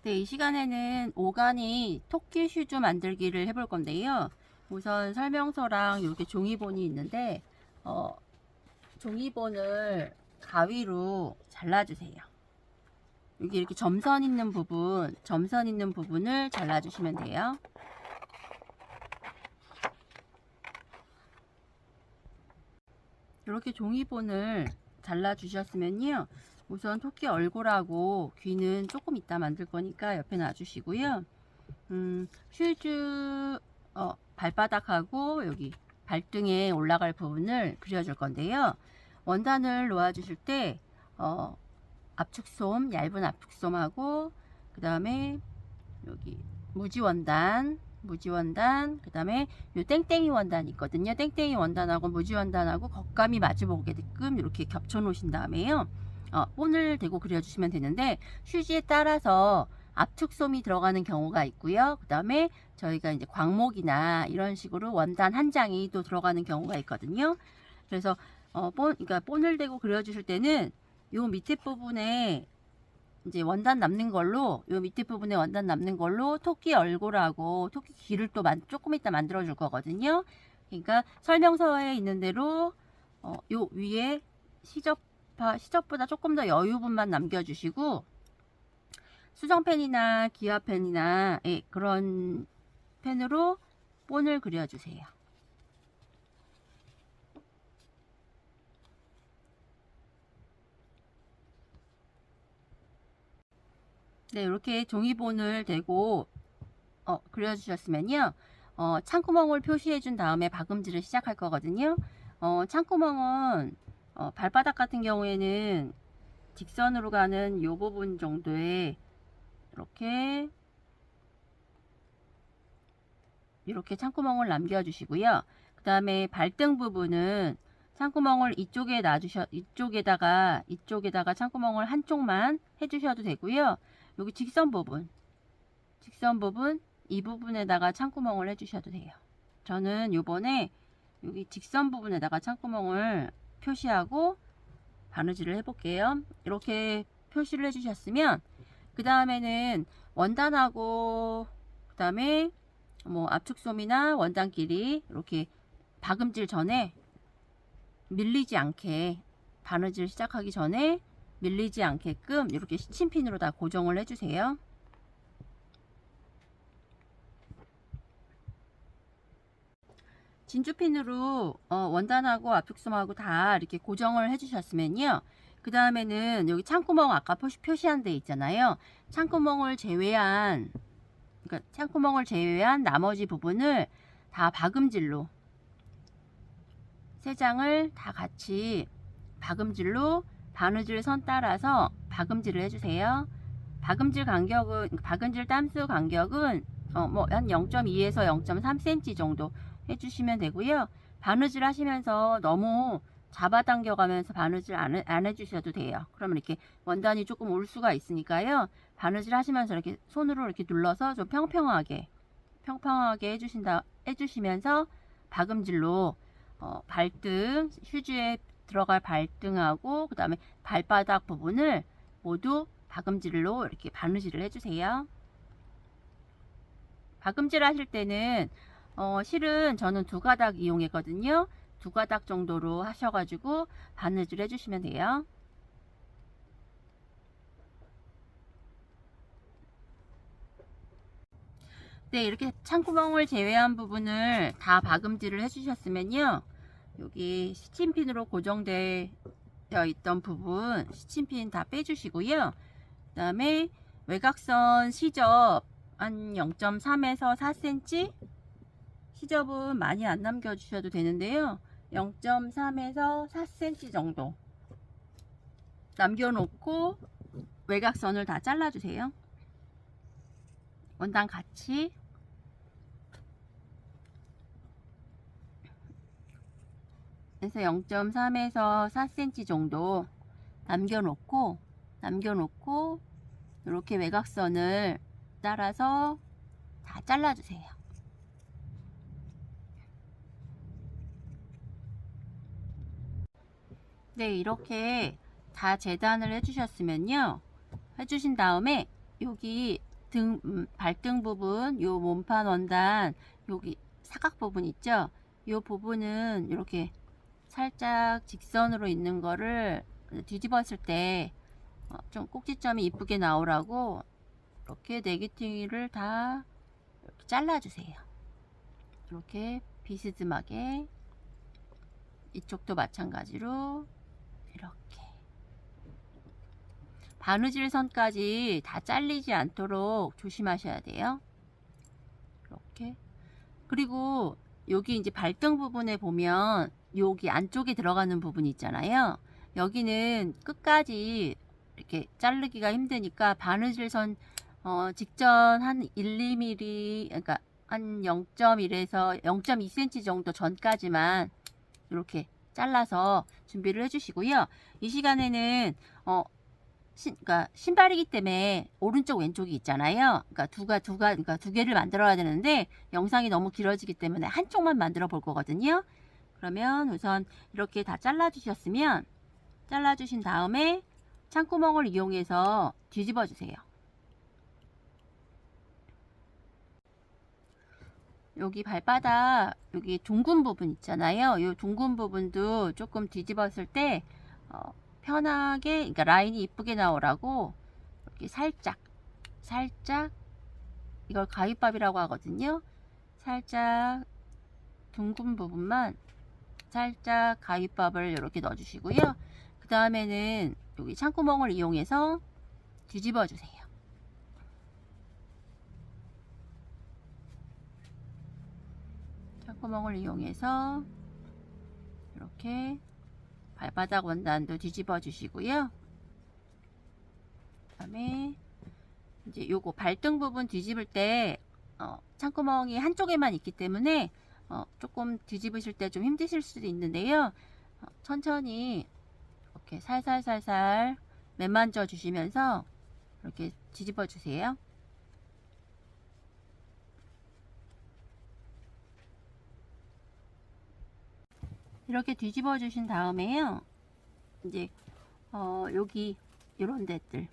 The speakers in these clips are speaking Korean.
네, 이 시간에는 오가닉 토끼 슈즈 만들기를 해볼 건데요. 우선 설명서랑 이렇게 종이본이 있는데, 종이본을 가위로 잘라주세요. 여기 이렇게 점선 있는 부분을 잘라주시면 돼요. 이렇게 종이본을 잘라주셨으면요. 우선 토끼 얼굴하고 귀는 조금 이따 만들 거니까 옆에 놔주시고요. 슈즈 발바닥하고 여기 발등에 올라갈 부분을 그려줄 건데요. 원단을 놓아주실 때 압축솜, 얇은 압축솜하고 그 다음에 여기 무지원단, 그 다음에 요 땡땡이 원단 있거든요. 땡땡이 원단하고 무지원단하고 겉감이 마주보게끔 이렇게 겹쳐 놓으신 다음에요. 본을 대고 그려주시면 되는데, 휴지에 따라서 압축솜이 들어가는 경우가 있고요. 그 다음에 저희가 이제 광목이나 이런 식으로 원단 한 장이 또 들어가는 경우가 있거든요. 그래서 그러니까 본을 대고 그려주실 때는 요 밑에 부분에 이제 원단 남는 걸로, 요 밑에 부분에 원단 남는 걸로 토끼 얼굴하고 토끼 귀를 또 조금 이따 만들어 줄 거거든요. 그러니까 설명서에 있는 대로 요 위에 시접보다 조금 더 여유분만 남겨주시고, 수정펜이나 기화펜이나 그런 펜으로 본을 그려주세요. 네, 이렇게 종이본을 대고 그려주셨으면요. 창구멍을 표시해 준 다음에 박음질을 시작할 거거든요. 창구멍은 발바닥 같은 경우에는 직선으로 가는 요 부분 정도에 이렇게 창구멍을 남겨주시고요. 그 다음에 발등 부분은 창구멍을 이쪽에다가 창구멍을 한쪽만 해주셔도 되고요. 여기 직선 부분 이 부분에다가 창구멍을 해주셔도 돼요. 저는 요번에 여기 직선 부분에다가 창구멍을 표시하고 바느질을 해볼게요. 이렇게 표시를 해주셨으면 그 다음에는 원단하고 그 다음에 뭐 압축솜이나 원단끼리 이렇게 박음질 전에 밀리지 않게, 바느질 시작하기 전에 밀리지 않게끔 이렇게 시침핀으로 다 고정을 해주세요. 진주핀으로 원단하고 압축솜하고 다 이렇게 고정을 해주셨으면요. 그 다음에는 여기 창구멍 아까 표시한 데 있잖아요. 창구멍을 제외한 나머지 부분을 다 박음질로, 세 장을 다 같이 박음질로 바느질 선 따라서 박음질을 해주세요. 박음질 땀수 간격은 뭐 한 0.2에서 0.3cm 정도 해주시면 되고요. 바느질 하시면서 너무 잡아당겨 가면서 바느질 안 해주셔도 돼요. 그러면 이렇게 원단이 조금 올 수가 있으니까요. 바느질 하시면서 이렇게 손으로 이렇게 눌러서 좀 평평하게 해주시면서 박음질로 발등, 휴지에 들어갈 발등하고 그 다음에 발바닥 부분을 모두 박음질로 이렇게 바느질을 해주세요. 박음질 하실 때는 실은 저는 두 가닥 이용했거든요. 두 가닥 정도로 하셔가지고 바느질 해주시면 돼요. 네, 이렇게 창구멍을 제외한 부분을 다 박음질을 해주셨으면요. 여기 시침핀으로 고정되어 있던 부분, 시침핀 다 빼주시고요. 그 다음에 외곽선 시접 한 0.3에서 4cm, 시접은 많이 안 남겨주셔도 되는데요. 0.3에서 4cm 정도 남겨놓고 외곽선을 다 잘라주세요. 원단 같이. 그래서 0.3에서 4cm 정도 남겨놓고 이렇게 외곽선을 따라서 다 잘라주세요. 네, 이렇게 다 재단을 해주셨으면요. 해주신 다음에 여기 발등 부분, 요 몸판 원단, 여기 사각 부분 있죠? 요 부분은 이렇게 살짝 직선으로 있는 거를 뒤집었을 때 좀 꼭지점이 이쁘게 나오라고 이렇게 네기팅을 다 이렇게 잘라주세요. 이렇게 비스듬하게, 이쪽도 마찬가지로 이렇게 바느질 선까지 다 잘리지 않도록 조심하셔야 돼요. 이렇게. 그리고 여기 이제 발등 부분에 보면 여기 안쪽에 들어가는 부분이 있잖아요. 여기는 끝까지 이렇게 자르기가 힘드니까 바느질 선 직전 한 1, 2mm, 그러니까 한 0.1에서 0.2cm 정도 전까지만 이렇게 잘라서 준비를 해주시고요. 이 시간에는 그러니까 신발이기 때문에 오른쪽 왼쪽이 있잖아요. 그러니까 두 개를 만들어야 되는데 영상이 너무 길어지기 때문에 한쪽만 만들어 볼 거거든요. 그러면 우선 이렇게 다 잘라 주셨으면, 잘라 주신 다음에 창구멍을 이용해서 뒤집어 주세요. 여기 발바닥, 여기 둥근 부분 있잖아요. 이 둥근 부분도 조금 뒤집었을 때 편하게, 그러니까 라인이 이쁘게 나오라고 이렇게 살짝 이걸 가위밥이라고 하거든요. 살짝 둥근 부분만 살짝 가위밥을 이렇게 넣어 주시고요. 그 다음에는 여기 창구멍을 이용해서 뒤집어 주세요. 창구멍을 이용해서 이렇게 발바닥 원단도 뒤집어 주시고요. 그 다음에 이제 요거 발등 부분 뒤집을 때 창구멍이 한쪽에만 있기 때문에 조금 뒤집으실 때 좀 힘드실 수도 있는데요. 천천히 이렇게 살살살살 매만져 주시면서 이렇게 뒤집어 주세요. 이렇게 뒤집어 주신 다음에요. 이제 여기 이런 데들,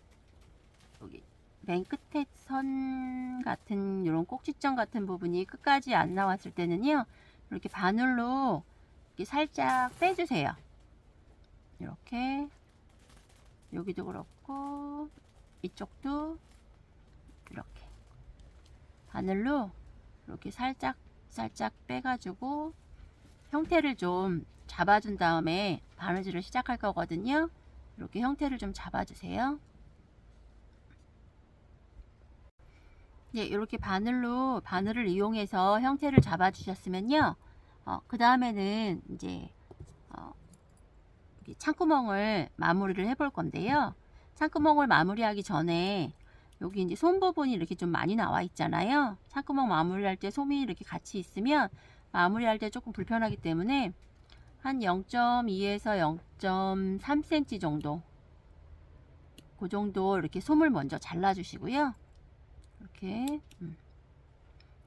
여기 맨 끝에 선 같은 이런 꼭지점 같은 부분이 끝까지 안 나왔을 때는요, 이렇게 바늘로 이렇게 살짝 빼주세요. 이렇게 여기도 그렇고 이쪽도 이렇게 바늘로 이렇게 살짝 빼가지고 형태를 좀 잡아준 다음에 바느질을 시작할 거거든요. 이렇게 형태를 좀 잡아주세요. 네, 이렇게 바늘을 이용해서 형태를 잡아주셨으면요. 그 다음에는 이제 창구멍을 마무리를 해볼 건데요. 창구멍을 마무리하기 전에 여기 이제 솜 부분이 이렇게 좀 많이 나와 있잖아요. 창구멍 마무리할 때 솜이 이렇게 같이 있으면 마무리할 때 조금 불편하기 때문에 한 0.2에서 0.3cm 정도, 그 정도 이렇게 솜을 먼저 잘라 주시고요. 이렇게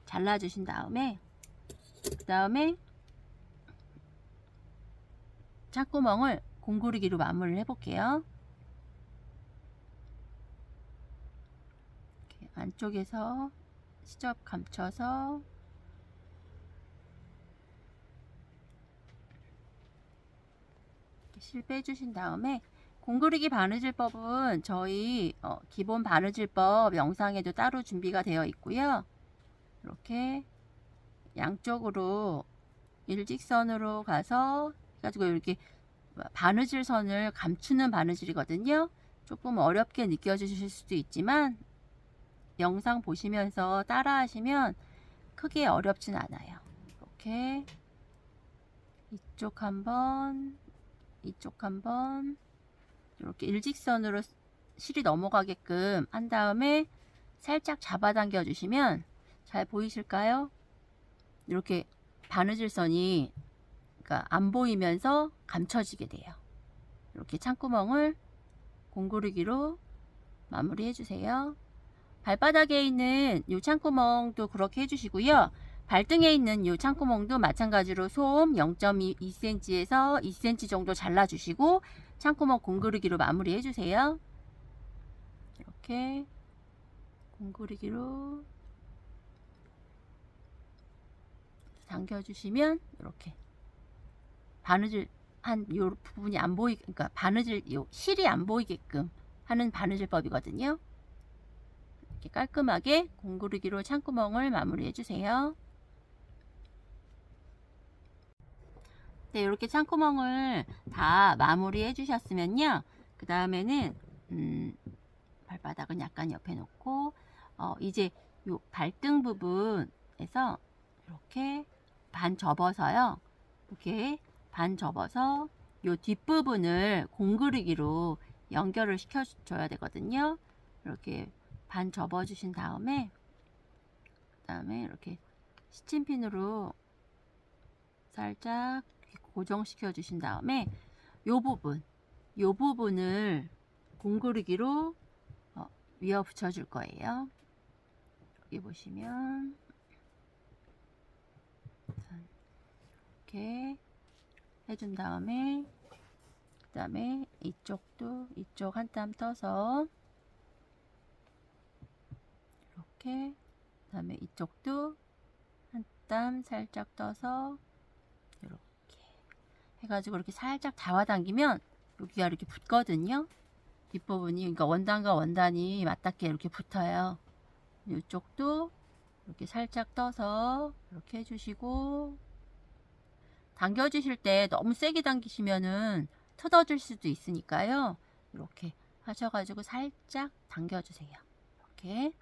잘라 주신 다음에 그 다음에 창구멍을 공구르기로 마무리를 해 볼게요. 이렇게 안쪽에서 시접 감춰서 실 빼주신 다음에, 공구르기 바느질법은 저희 기본 바느질법 영상에도 따로 준비가 되어 있고요. 이렇게 양쪽으로 일직선으로 가서 해가지고 이렇게 바느질 선을 감추는 바느질이거든요. 조금 어렵게 느껴지실 수도 있지만 영상 보시면서 따라 하시면 크게 어렵진 않아요. 이렇게 이쪽 한번, 이쪽 한번 이렇게 일직선으로 실이 넘어가게끔 한 다음에 살짝 잡아당겨 주시면, 잘 보이실까요? 이렇게 바느질선이 그러니까 안 보이면서 감춰지게 돼요. 이렇게 창구멍을 공구르기로 마무리 해주세요. 발바닥에 있는 이 창구멍도 그렇게 해주시고요. 발등에 있는 이 창구멍도 마찬가지로 솜 0.2cm에서 2cm 정도 잘라주시고 창구멍 공구르기로 마무리 해주세요. 이렇게 공구르기로 당겨주시면 이렇게 바느질 한 요 부분이 안 보이, 그러니까 바느질 요 실이 안 보이게끔 하는 바느질법이거든요. 이렇게 깔끔하게 공구르기로 창구멍을 마무리해 주세요. 네, 이렇게 창구멍을 다 마무리해 주셨으면요. 그 다음에는 발바닥은 약간 옆에 놓고 이제 요 발등 부분에서 이렇게 반 접어서요. 이렇게 반 접어서 요 뒷부분을 공구르기로 연결을 시켜 줘야 되거든요. 이렇게 반 접어 주신 다음에 그다음에 이렇게 스친핀으로 살짝 고정시켜 주신 다음에 요 부분을 공구르기로 위어 붙여 줄 거예요. 여기 보시면 이렇게 해준 다음에 그 다음에 이쪽도 이쪽 한 땀 떠서 이렇게, 그 다음에 이쪽도 한 땀 살짝 떠서 이렇게 해가지고 이렇게 살짝 잡아당기면 여기가 이렇게 붙거든요. 뒷부분이, 그러니까 원단과 원단이 맞닿게 이렇게 붙어요. 이쪽도 이렇게 살짝 떠서 이렇게 해주시고, 당겨주실 때 너무 세게 당기시면은 터져질 수도 있으니까요. 이렇게 하셔가지고 살짝 당겨주세요. 이렇게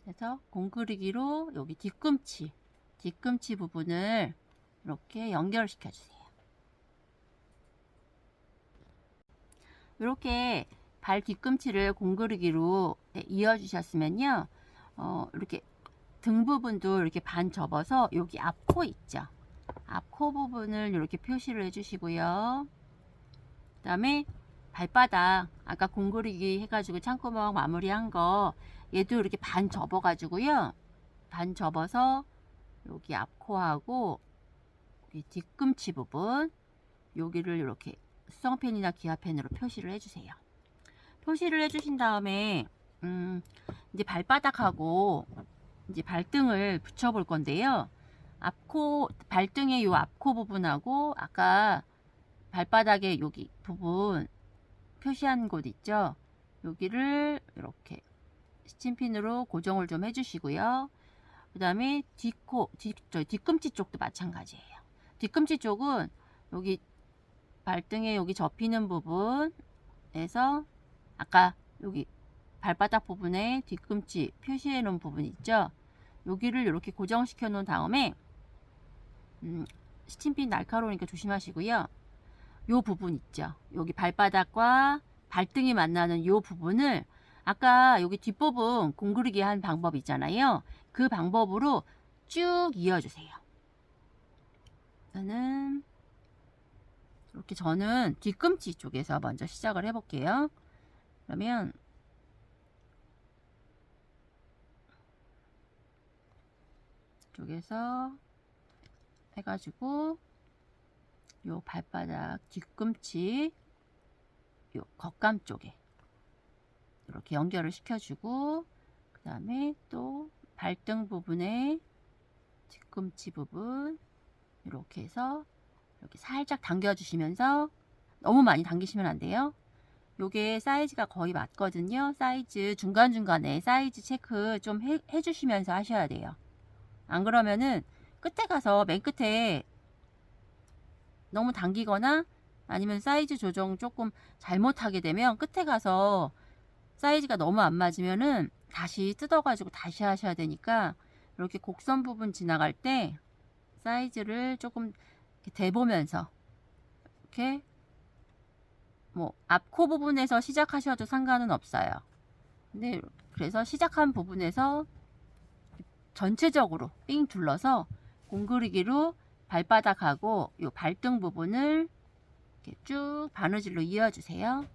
그래서 공구르기로 여기 뒤꿈치 부분을 이렇게 연결시켜 주세요. 이렇게 발 뒤꿈치를 공구르기로 이어 주셨으면요, 이렇게 등 부분도 이렇게 반 접어서 여기 앞코 있죠, 앞코 부분을 이렇게 표시를 해 주시고요. 그 다음에 발바닥 아까 공구르기 해가지고 창구멍 마무리한 거 얘도 이렇게 반 접어 가지고요, 반 접어서 여기 앞코하고 여기 뒤꿈치 부분 여기를 이렇게 수성펜이나 기아펜으로 표시를 해주세요. 표시를 해주신 다음에 이제 발바닥하고 이제 발등을 붙여 볼 건데요. 앞코, 발등의 요 앞코 부분하고 아까 발바닥의 여기 부분 표시한 곳 있죠, 여기를 이렇게 스친핀으로 고정을 좀 해주시고요. 그 다음에 뒤꿈치 쪽도 마찬가지예요. 뒤꿈치 쪽은 여기 발등에 여기 접히는 부분에서 아까 여기 발바닥 부분에 뒤꿈치 표시해 놓은 부분 있죠, 여기를 이렇게 고정시켜 놓은 다음에 스친핀 날카로우니까 조심하시고요. 요 부분 있죠, 여기 발바닥과 발등이 만나는 요 부분을 아까 여기 뒷부분 공구르기 한 방법 있잖아요, 그 방법으로 쭉 이어주세요. 저는 뒤꿈치 쪽에서 먼저 시작을 해볼게요. 그러면 쪽에서 해가지고 요 발바닥 뒤꿈치 요 겉감 쪽에 이렇게 연결을 시켜주고, 그 다음에 또 발등 부분에 뒤꿈치 부분 이렇게 해서 이렇게 살짝 당겨주시면서, 너무 많이 당기시면 안 돼요. 요게 사이즈가 거의 맞거든요. 사이즈 중간중간에 사이즈 체크 좀 해주시면서 하셔야 돼요. 안 그러면은 끝에 가서 맨 끝에 너무 당기거나 아니면 사이즈 조정 조금 잘못하게 되면 끝에 가서 사이즈가 너무 안 맞으면은 다시 뜯어가지고 다시 하셔야 되니까, 이렇게 곡선 부분 지나갈 때 사이즈를 조금 대보면서 이렇게 뭐 앞코 부분에서 시작하셔도 상관은 없어요. 근데 그래서 시작한 부분에서 전체적으로 삥 둘러서 공구르기로 발바닥하고 요 발등 부분을 이렇게 쭉 바느질로 이어주세요.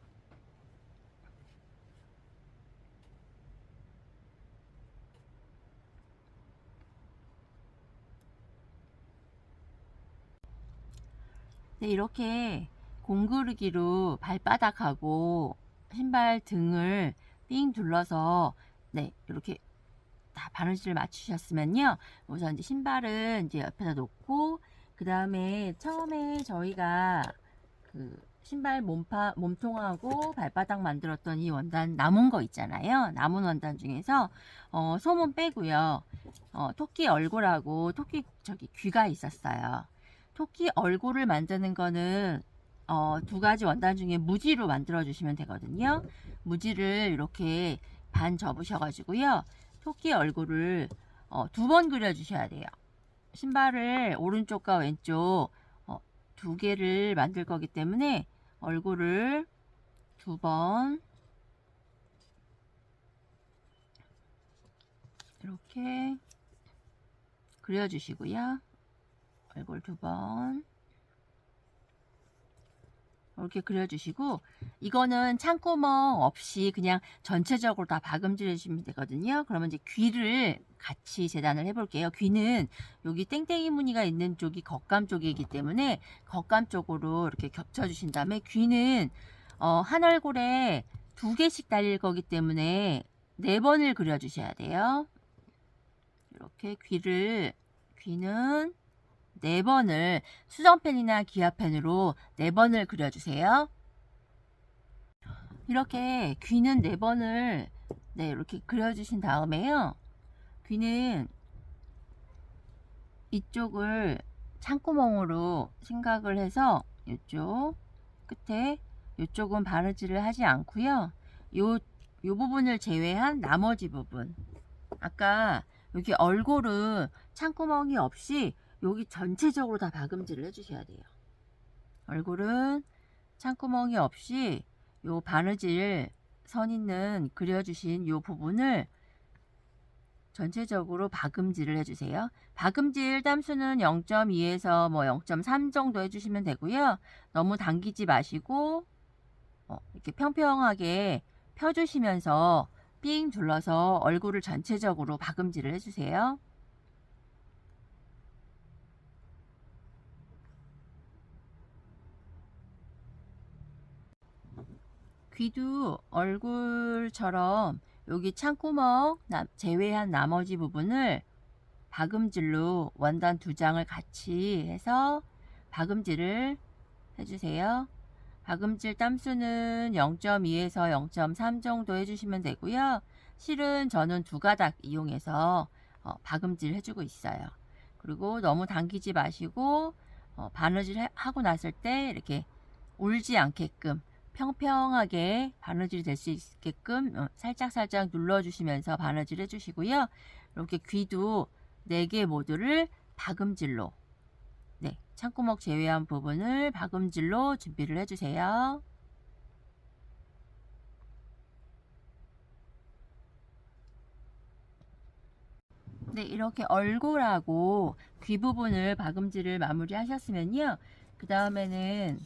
네, 이렇게 공구르기로 발바닥하고 신발 등을 삥 둘러서 네 이렇게 다 바느질을 맞추셨으면요. 우선 이제 신발은 이제 옆에다 놓고 그 다음에 처음에 저희가 그 신발 몸통하고 발바닥 만들었던 이 원단 남은 거 있잖아요. 남은 원단 중에서 소문 빼고요. 토끼 얼굴하고 토끼 저기 귀가 있었어요. 토끼 얼굴을 만드는 거는 두 가지 원단 중에 무지로 만들어 주시면 되거든요. 무지를 이렇게 반 접으셔 가지고요. 토끼 얼굴을 두 번 그려 주셔야 돼요. 신발을 오른쪽과 왼쪽 두 개를 만들 거기 때문에 얼굴을 두 번 이렇게 그려 주시고요. 얼굴 두 번 이렇게 그려주시고, 이거는 창구멍 없이 그냥 전체적으로 다 박음질 해주시면 되거든요. 그러면 이제 귀를 같이 재단을 해볼게요. 귀는 여기 땡땡이 무늬가 있는 쪽이 겉감 쪽이기 때문에 겉감 쪽으로 이렇게 겹쳐주신 다음에, 귀는 한 얼굴에 두 개씩 달릴 거기 때문에 4번을 그려주셔야 돼요. 이렇게 귀는 4번을 수정펜이나 기아펜으로 4번을 그려주세요. 이렇게 귀는 4번을 이렇게 그려주신 다음에요. 귀는 이쪽을 창구멍으로 생각을 해서 이쪽 끝에, 이쪽은 바느질을 하지 않고요. 요 부분을 제외한 나머지 부분, 아까 여기 얼굴은 창구멍이 없이 여기 전체적으로 다 박음질을 해주셔야 돼요. 얼굴은 창구멍이 없이 요 바느질 선 있는 그려주신 요 부분을 전체적으로 박음질을 해주세요. 박음질 땀수는 0.2에서 뭐 0.3 정도 해주시면 되고요. 너무 당기지 마시고 이렇게 평평하게 펴주시면서 삥 둘러서 얼굴을 전체적으로 박음질을 해주세요. 귀도 얼굴처럼 여기 창구멍 제외한 나머지 부분을 박음질로 원단 2장을 같이 해서 박음질을 해주세요. 박음질 땀수는 0.2에서 0.3 정도 해주시면 되고요. 실은 저는 2가닥 이용해서 박음질 해주고 있어요. 그리고 너무 당기지 마시고 바느질 하고 났을 때 이렇게 울지 않게끔 평평하게 바느질이 될 수 있게끔 살짝살짝 눌러주시면서 바느질 해주시고요. 이렇게 귀도 4개 모두를 박음질로, 창구멍 제외한 부분을 박음질로 준비를 해주세요. 이렇게 얼굴하고 귀 부분을 박음질을 마무리 하셨으면요. 그 다음에는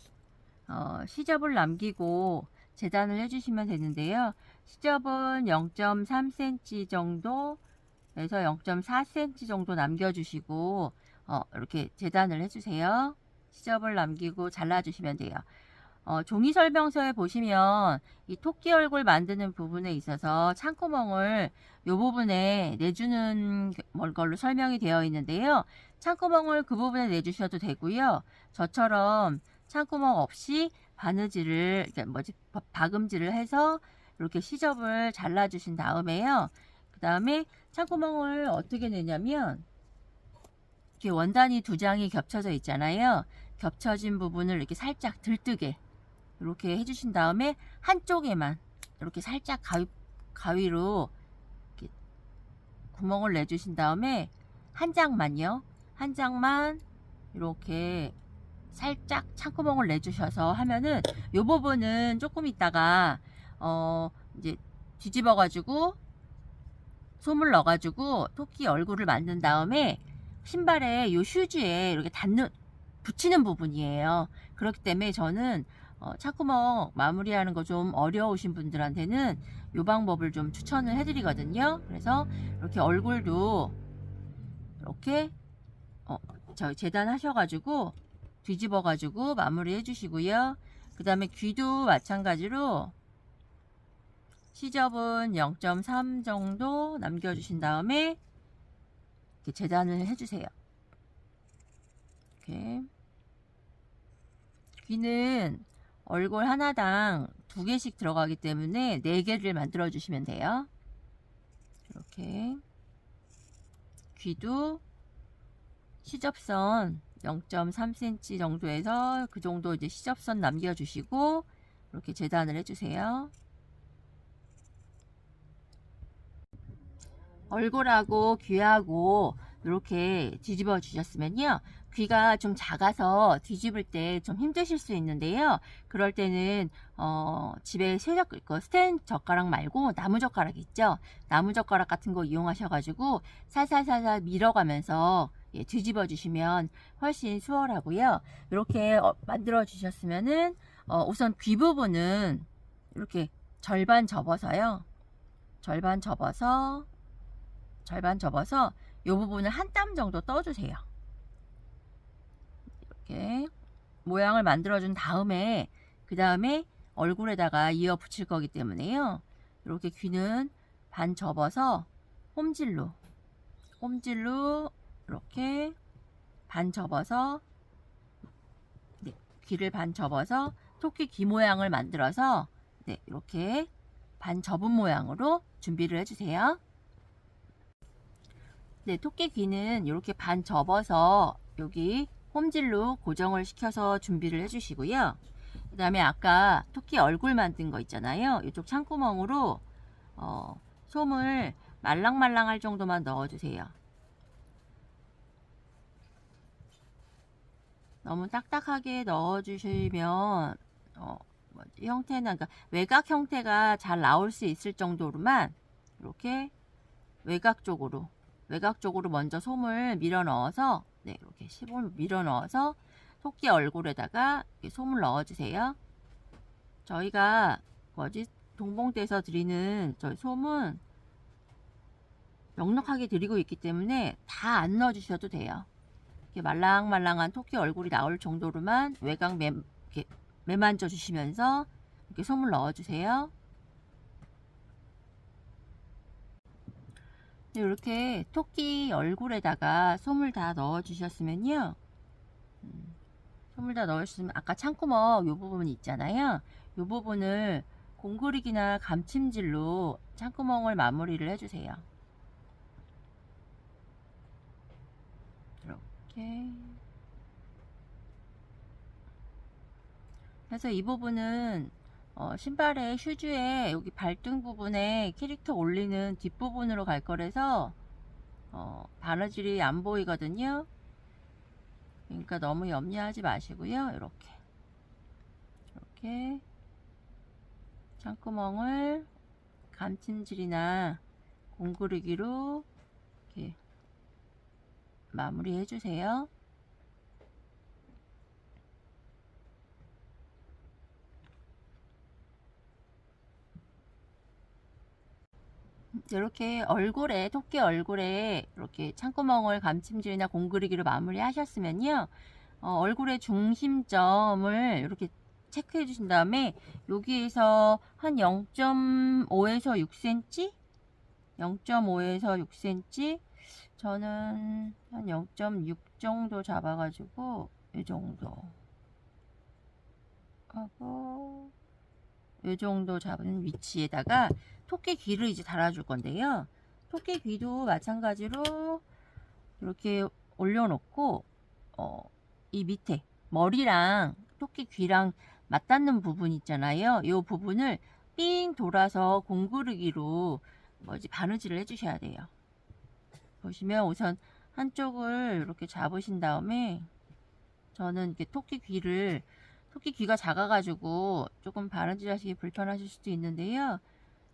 시접을 남기고 재단을 해주시면 되는데요. 시접은 0.3cm 정도에서 0.4cm 정도 남겨주시고 이렇게 재단을 해주세요. 시접을 남기고 잘라주시면 돼요. 종이 설명서에 보시면 이 토끼 얼굴 만드는 부분에 있어서 창구멍을 이 부분에 내주는 걸로 설명이 되어 있는데요. 창구멍을 그 부분에 내주셔도 되고요. 저처럼 창구멍 없이 바느질을, 박음질을 해서 이렇게 시접을 잘라주신 다음에요. 그 다음에 창구멍을 어떻게 내냐면, 이렇게 원단이 2장이 겹쳐져 있잖아요. 겹쳐진 부분을 이렇게 살짝 들뜨게 이렇게 해주신 다음에 한쪽에만 이렇게 살짝 가위로 이렇게 구멍을 내주신 다음에 한 장만 이렇게 살짝 창구멍을 내주셔서 하면은 이 부분은 조금 있다가 이제 뒤집어 가지고 솜을 넣어 가지고 토끼 얼굴을 만든 다음에 신발에 이 휴지에 이렇게 붙이는 부분이에요. 그렇기 때문에 저는 창구멍 마무리하는 거 좀 어려우신 분들한테는 이 방법을 좀 추천을 해드리거든요. 그래서 이렇게 얼굴도 이렇게 재단하셔가지고 뒤집어가지고 마무리 해주시고요. 그 다음에 귀도 마찬가지로 시접은 0.3 정도 남겨주신 다음에 이렇게 재단을 해주세요. 이렇게. 귀는 얼굴 하나당 2개씩 들어가기 때문에 4개를 만들어 주시면 돼요. 이렇게. 귀도 시접선 0.3cm 정도에서 그 정도 이제 시접선 남겨주시고 이렇게 재단을 해주세요. 얼굴하고 귀하고 이렇게 뒤집어 주셨으면요, 귀가 좀 작아서 뒤집을 때 좀 힘드실 수 있는데요, 그럴 때는 집에 스텐 젓가락 말고 나무 젓가락 있죠, 나무 젓가락 같은 거 이용하셔가지고 살살살살 밀어가면서 뒤집어 주시면 훨씬 수월하고요. 이렇게 만들어 주셨으면은 우선 귀 부분은 이렇게 절반 접어서요, 절반 접어서 이 부분을 한 땀 정도 떠주세요. 이렇게 모양을 만들어 준 다음에 그 다음에 얼굴에다가 이어 붙일 거기 때문에요, 이렇게 귀는 반 접어서 홈질로 이렇게 반 접어서, 네, 귀를 반 접어서 토끼 귀 모양을 만들어서, 네, 이렇게 반 접은 모양으로 준비를 해주세요. 네, 토끼 귀는 이렇게 반 접어서 여기 홈질로 고정을 시켜서 준비를 해주시고요. 그 다음에 아까 토끼 얼굴 만든 거 있잖아요, 이쪽 창구멍으로 솜을 말랑말랑할 정도만 넣어주세요. 너무 딱딱하게 넣어주시면 형태는, 그러니까 외곽 형태가 잘 나올 수 있을 정도로만 이렇게 외곽 쪽으로 먼저 솜을 밀어 넣어서, 네, 이렇게 솜을 밀어 넣어서 토끼 얼굴에다가 이렇게 솜을 넣어 주세요. 저희가 동봉대에서 드리는 저희 솜은 넉넉하게 드리고 있기 때문에 다 안 넣어 주셔도 돼요. 이렇게 말랑말랑한 토끼 얼굴이 나올 정도로만 외곽 이렇게 매만져 주시면서 이렇게 솜을 넣어 주세요. 이렇게 토끼 얼굴에다가 솜을 다 넣어 주셨으면요, 솜을 다 넣으시면 아까 창구멍 요 부분 있잖아요, 요 부분을 공그리기나 감침질로 창구멍을 마무리를 해주세요. 이렇게 그래서 이 부분은 신발의 슈즈에 여기 발등 부분에 캐릭터 올리는 뒷부분으로 갈 거라서 바느질이 안 보이거든요. 그러니까 너무 염려하지 마시고요, 이렇게 창구멍을 감침질이나 공구르기로 이렇게 마무리 해주세요. 이렇게 토끼 얼굴에 이렇게 창구멍을 감침질이나 공그리기로 마무리 하셨으면요, 얼굴의 중심점을 이렇게 체크해 주신 다음에 여기에서 한 0.5에서 6cm 0.5에서 6cm, 저는 한 0.6 정도 잡아가지고 이 정도 하고, 이 정도 잡은 위치에다가 토끼 귀를 이제 달아줄 건데요, 토끼 귀도 마찬가지로 이렇게 올려놓고 이 밑에 머리랑 토끼 귀랑 맞닿는 부분 있잖아요, 이 부분을 삥 돌아서 공구르기로 바느질을 해주셔야 돼요. 보시면 우선 한쪽을 이렇게 잡으신 다음에, 저는 이렇게 토끼 귀가 작아가지고 조금 바느질 하시기 불편하실 수도 있는데요,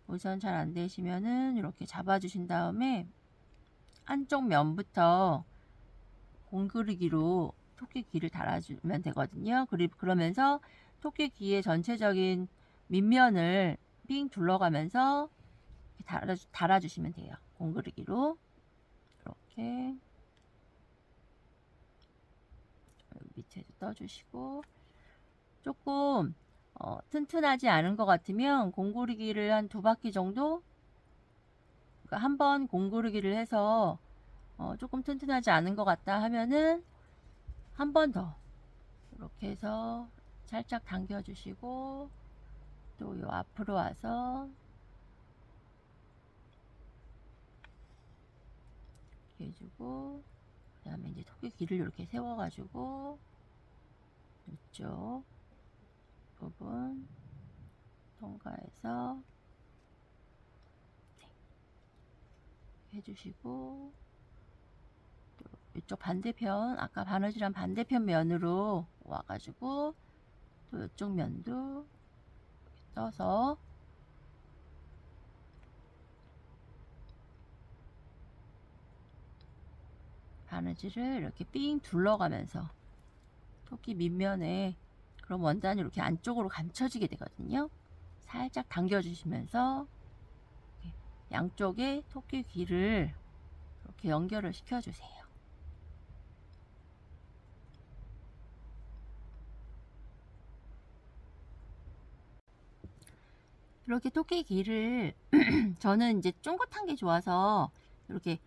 우선 잘 안 되시면은 이렇게 잡아주신 다음에 한쪽 면부터 공그르기로 토끼 귀를 달아주면 되거든요. 그러면서 토끼 귀의 전체적인 밑면을 삥 둘러가면서 달아주시면 돼요. 공그르기로 이렇게 밑에도 떠주시고, 조금 튼튼하지 않은 것 같으면 공구르기를 한 2바퀴 정도, 그러니까 한번 공구르기를 해서 조금 튼튼하지 않은 것 같다 하면은 한 번 더 이렇게 해서 살짝 당겨 주시고, 또 요 앞으로 와서 이렇게 해주고, 그 다음에 이제 토끼 귀를 이렇게 세워 가지고 이쪽 부분 통과해서 해주시고, 또 이쪽 반대편, 아까 바느질한 반대편 면으로 와가지고 또 이쪽 면도 떠서 바느질을 이렇게 삥 둘러가면서 토끼 밑면에 그럼 원단이 이렇게 안쪽으로 감춰지게 되거든요. 살짝 당겨주시면서 양쪽에 토끼 귀를 이렇게 연결을 시켜주세요. 이렇게 토끼 귀를 저는 이제 쫑긋한 게 좋아서 이렇게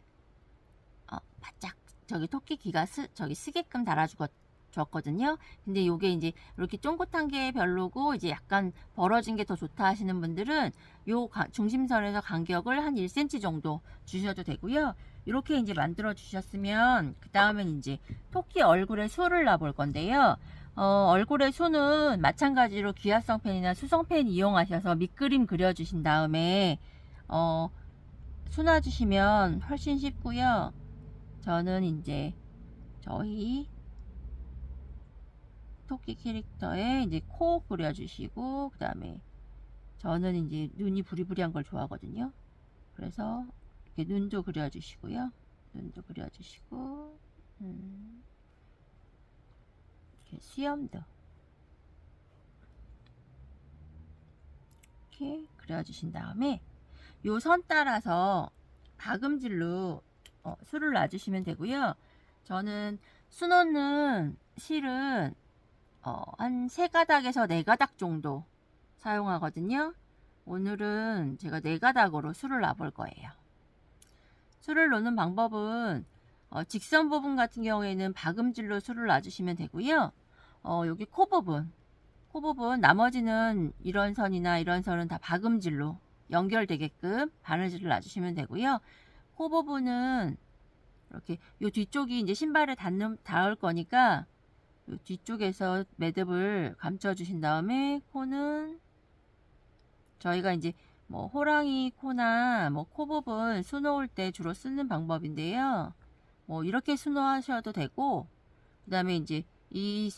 바짝 저기 토끼 귀가 저기 쓰게끔 달아줬거든요. 근데 요게 이제 이렇게 쫑긋한 게 별로고 이제 약간 벌어진 게 더 좋다 하시는 분들은 요 중심선에서 간격을 한 1cm 정도 주셔도 되고요. 이렇게 이제 만들어 주셨으면 그 다음엔 이제 토끼 얼굴에 수를 놔볼 건데요. 얼굴에 수는 마찬가지로 기화성 펜이나 수성 펜 이용하셔서 밑그림 그려주신 다음에 수 놔주시면 훨씬 쉽고요. 저는 이제 저희 토끼 캐릭터에 이제 코 그려주시고, 그 다음에 저는 이제 눈이 부리부리한 걸 좋아하거든요. 그래서 이렇게 눈도 그려주시고요. 눈도 그려주시고, 이렇게 수염도 이렇게 그려주신 다음에 요 선 따라서 박음질로 수를 놔주시면 되고요. 저는 수 놓는 실은 한 3가닥에서 4가닥 정도 사용하거든요. 오늘은 제가 4가닥으로 수를 놔볼 거예요. 수를 놓는 방법은 직선 부분 같은 경우에는 박음질로 수를 놔주시면 되고요. 여기 코 부분 나머지는 이런 선이나 이런 선은 다 박음질로 연결되게끔 바느질을 놔주시면 되고요. 코 부분은 이렇게 요 뒤쪽이 이제 신발에 닿을 거니까 요 뒤쪽에서 매듭을 감춰 주신 다음에 코는 저희가 이제 뭐 호랑이 코나 뭐 코 부분 수 놓을 때 주로 쓰는 방법인데요. 뭐 이렇게 수 놓으셔도 되고, 그 다음에 이제 이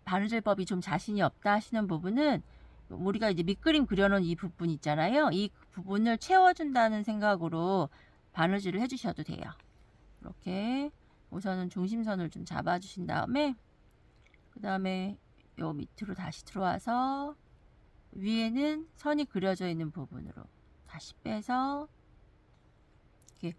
바느질법이 좀 자신이 없다 하시는 부분은 우리가 이제 밑그림 그려놓은 이 부분 있잖아요. 이 부분을 채워준다는 생각으로 바느질을 해주셔도 돼요. 이렇게 우선은 중심선을 좀 잡아주신 다음에 그 다음에 요 밑으로 다시 들어와서 위에는 선이 그려져 있는 부분으로 다시 빼서 이렇게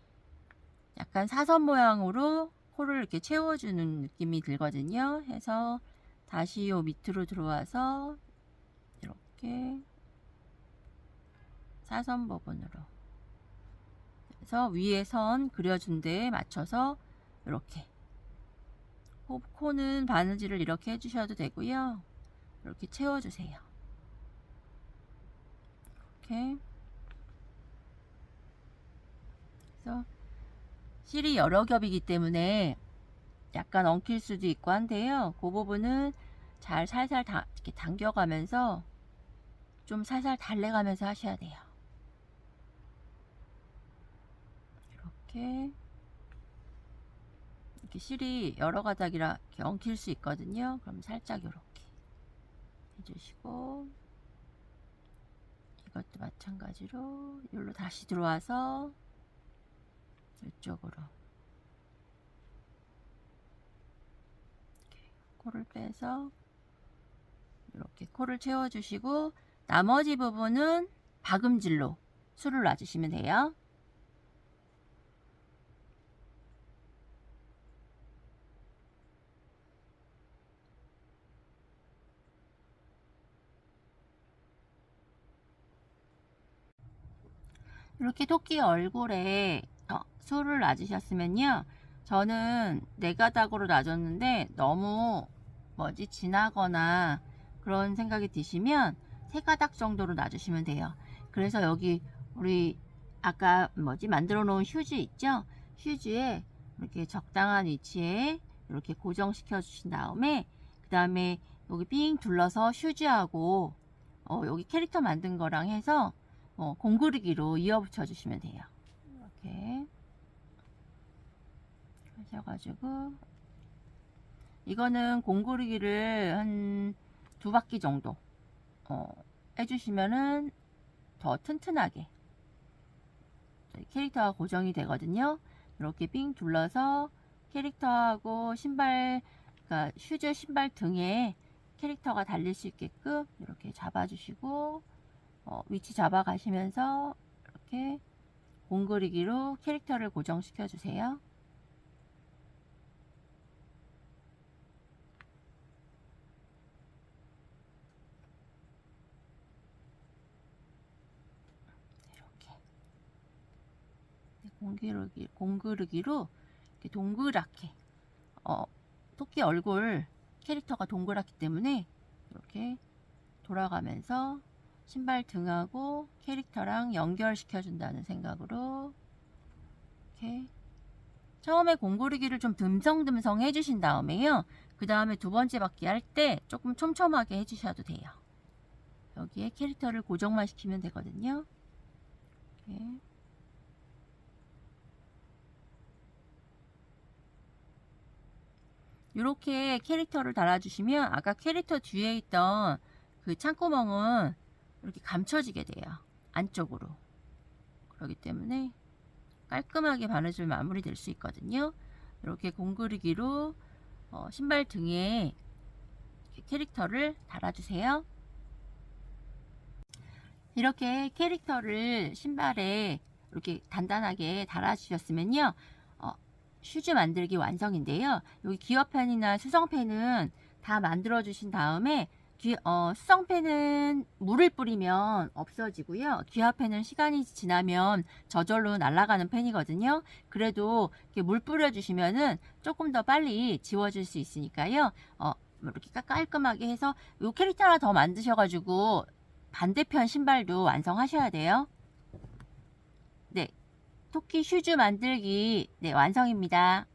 약간 사선 모양으로 코를 이렇게 채워주는 느낌이 들거든요. 해서 다시 요 밑으로 들어와서 이렇게 사선 부분으로 그래서 위에 선 그려준 데에 맞춰서 이렇게 코는 바느질을 이렇게 해주셔도 되고요. 이렇게 채워주세요. 이렇게 그래서 실이 여러 겹이기 때문에 약간 엉킬 수도 있고 한데요. 그 부분은 잘 살살 이렇게 당겨가면서 좀 살살 달래가면서 하셔야 돼요. 이렇게 실이 여러 가닥이라 이렇게 엉킬 수 있거든요. 그럼 살짝 이렇게 해주시고, 이것도 마찬가지로 여기로 다시 들어와서 이쪽으로 이렇게 코를 빼서 이렇게 코를 채워주시고, 나머지 부분은 박음질로 수를 놔주시면 돼요. 이렇게 토끼 얼굴에 술을 놔주셨으면요. 저는 4가닥으로 놔줬는데 너무 진하거나 그런 생각이 드시면 3가닥 정도로 놔주시면 돼요. 그래서 여기 우리 아까 만들어 놓은 휴지 있죠? 휴지에 이렇게 적당한 위치에 이렇게 고정시켜 주신 다음에 그 다음에 여기 삥 둘러서 휴지하고 여기 캐릭터 만든 거랑 해서 공구르기로 이어 붙여 주시면 돼요. 이렇게 하셔가지고 이거는 공구르기를 한 2바퀴 정도 해주시면은 더 튼튼하게 캐릭터가 고정이 되거든요. 이렇게 삥 둘러서 캐릭터하고 신발, 그러니까 슈즈 신발 등에 캐릭터가 달릴 수 있게끔 이렇게 잡아주시고 위치 잡아 가시면서 이렇게 공그리기로 캐릭터를 고정시켜 주세요. 이렇게 공그르기로 이렇게 동그랗게 토끼 얼굴 캐릭터가 동그랗기 때문에 이렇게 돌아가면서 신발 등하고 캐릭터랑 연결시켜 준다는 생각으로 이렇게 처음에 공구르기를 좀 듬성듬성 해주신 다음에요. 그 다음에 2번째 바퀴 할 때 조금 촘촘하게 해주셔도 돼요. 여기에 캐릭터를 고정만 시키면 되거든요. 이렇게. 이렇게 캐릭터를 달아주시면 아까 캐릭터 뒤에 있던 그 창구멍은 이렇게 감춰지게 돼요. 안쪽으로. 그렇기 때문에 깔끔하게 바느질 마무리 될 수 있거든요. 이렇게 공구르기로 신발 등에 캐릭터를 달아주세요. 이렇게 캐릭터를 신발에 이렇게 단단하게 달아주셨으면요. 슈즈 만들기 완성인데요. 여기 기어펜이나 수성펜은 다 만들어 주신 다음에 수성펜은 물을 뿌리면 없어지고요. 기어펜은 시간이 지나면 저절로 날아가는 펜이거든요. 그래도 이렇게 물 뿌려 주시면은 조금 더 빨리 지워질 수 있으니까요. 이렇게 깔끔하게 해서 이 캐릭터 하나 더 만드셔가지고 반대편 신발도 완성하셔야 돼요. 네. 토끼 슈즈 만들기 완성입니다.